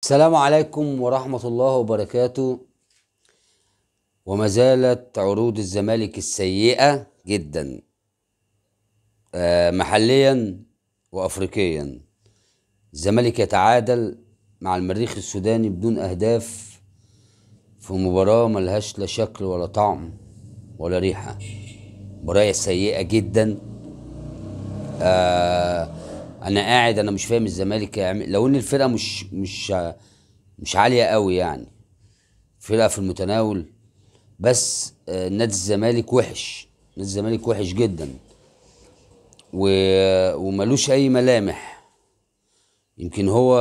السلام عليكم ورحمة الله وبركاته. وما زالت عروض الزمالك السيئة جدا، محليا وأفريقيا. الزمالك يتعادل مع المريخ السوداني بدون أهداف في مباراة ملهاش لا شكل ولا طعم ولا ريحة. مباراة سيئة جدا. آه، أنا مش فاهم الزمالك لو إن الفرقة مش عالية قوي يعني، فرقة في المتناول. بس نادي الزمالك وحش، نادي الزمالك وحش جدا و... وملوش اي ملامح. يمكن هو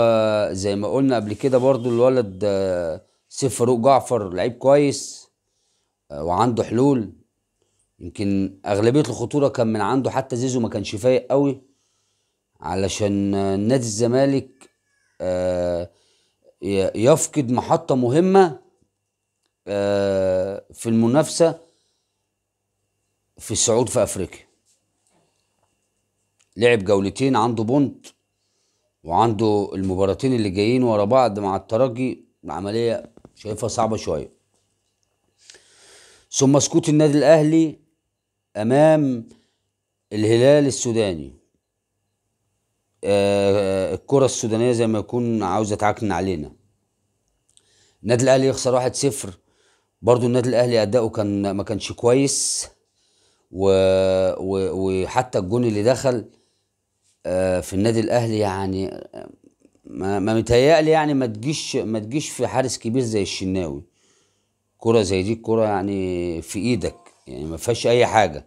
زي ما قلنا قبل كده برضو الولد سيف فاروق جعفر لعيب كويس، وعنده حلول. يمكن اغلبية الخطورة كان من عنده، حتى زيزو ما كانش فايق قوي علشان نادي الزمالك يفقد محطة مهمة في المنافسة في الصعود في افريقيا. لعب جولتين، عنده بونت، وعنده المباراتين اللي جايين ورا بعض مع الترجي. العملية شايفها صعبة شوية. ثم سقوط النادي الأهلي أمام الهلال السوداني. الكرة السودانية زي ما يكون عاوزة تعكن علينا. النادي الأهلي يخسر 1-0. برضو النادي الأهلي أداؤه ما كانش كويس، و... وحتى الجون اللي دخل في النادي الأهلي يعني ما متهيألي يعني ما تجيش في حارس كبير زي الشناوي. كرة زي دي الكرة يعني في ايدك، يعني ما فيهاش اي حاجة،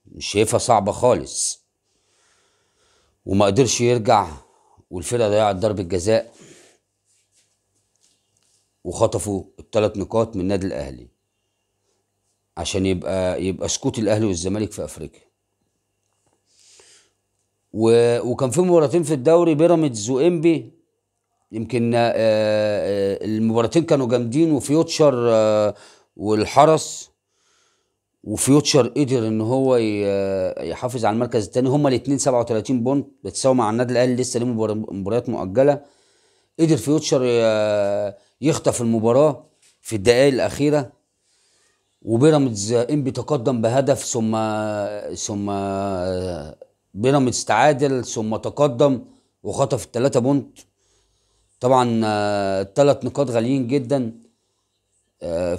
مش شايفها صعبة خالص. وما قدرش يرجع، والفرقة ضيعت ضربة جزاء وخطفوا الثلاث نقاط من النادي الاهلي عشان يبقى سقوط الاهلي والزمالك في افريقيا. وكان في مباراتين في الدوري، بيراميدز وانبي. يمكن المباراتين كانوا جامدين، وفيوتشر والحرس. وفيوتشر قدر ان هو يحافظ على المركز الثاني. هما الاثنين 37 بونت، بتساوي مع النادي الاهلي لسه ليه مباريات مؤجله. قدر فيوتشر يخطف المباراه في الدقائق الاخيره، وبيراميدز انبي تقدم بهدف، ثم بيراميدز تعادل ثم تقدم وخطف الثلاثه بونت. طبعا الثلاث نقاط غاليين جدا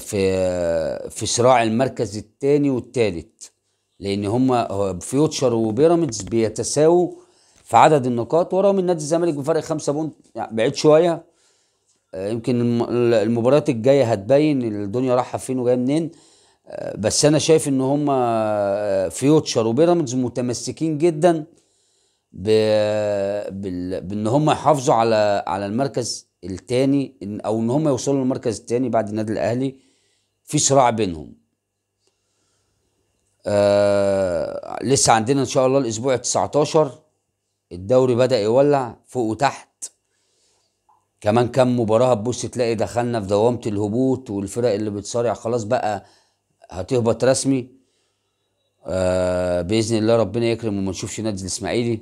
في صراع المركز الثاني والثالث، لان هما فيوتشر وبيراميدز بيتساووا في عدد النقاط، وراهم النادي الزمالك بفرق 5 بونت، يعني بعيد شويه. يمكن المباريات الجايه هتبين الدنيا رايحه فين وجايه منين. بس انا شايف ان هما فيوتشر وبيراميدز متمسكين جدا بان هم يحافظوا على المركز الثاني، او ان هم يوصلوا للمركز الثاني بعد النادي الاهلي. في صراع بينهم. لسه عندنا ان شاء الله الاسبوع 19. الدوري بدأ يولع فوق وتحت. كمان كام مباراة هتبص تلاقي دخلنا في دوامة الهبوط، والفرق اللي بتصارع خلاص بقى هتهبط رسمي. بإذن الله ربنا يكرم وما نشوفش نادي الإسماعيلي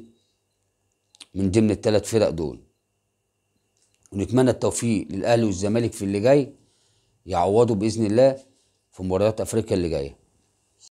من ضمن الثلاث فرق دول. ونتمنى التوفيق للأهلي والزمالك في اللي جاي، يعوضوا بإذن الله في مباريات أفريقيا اللي جايه.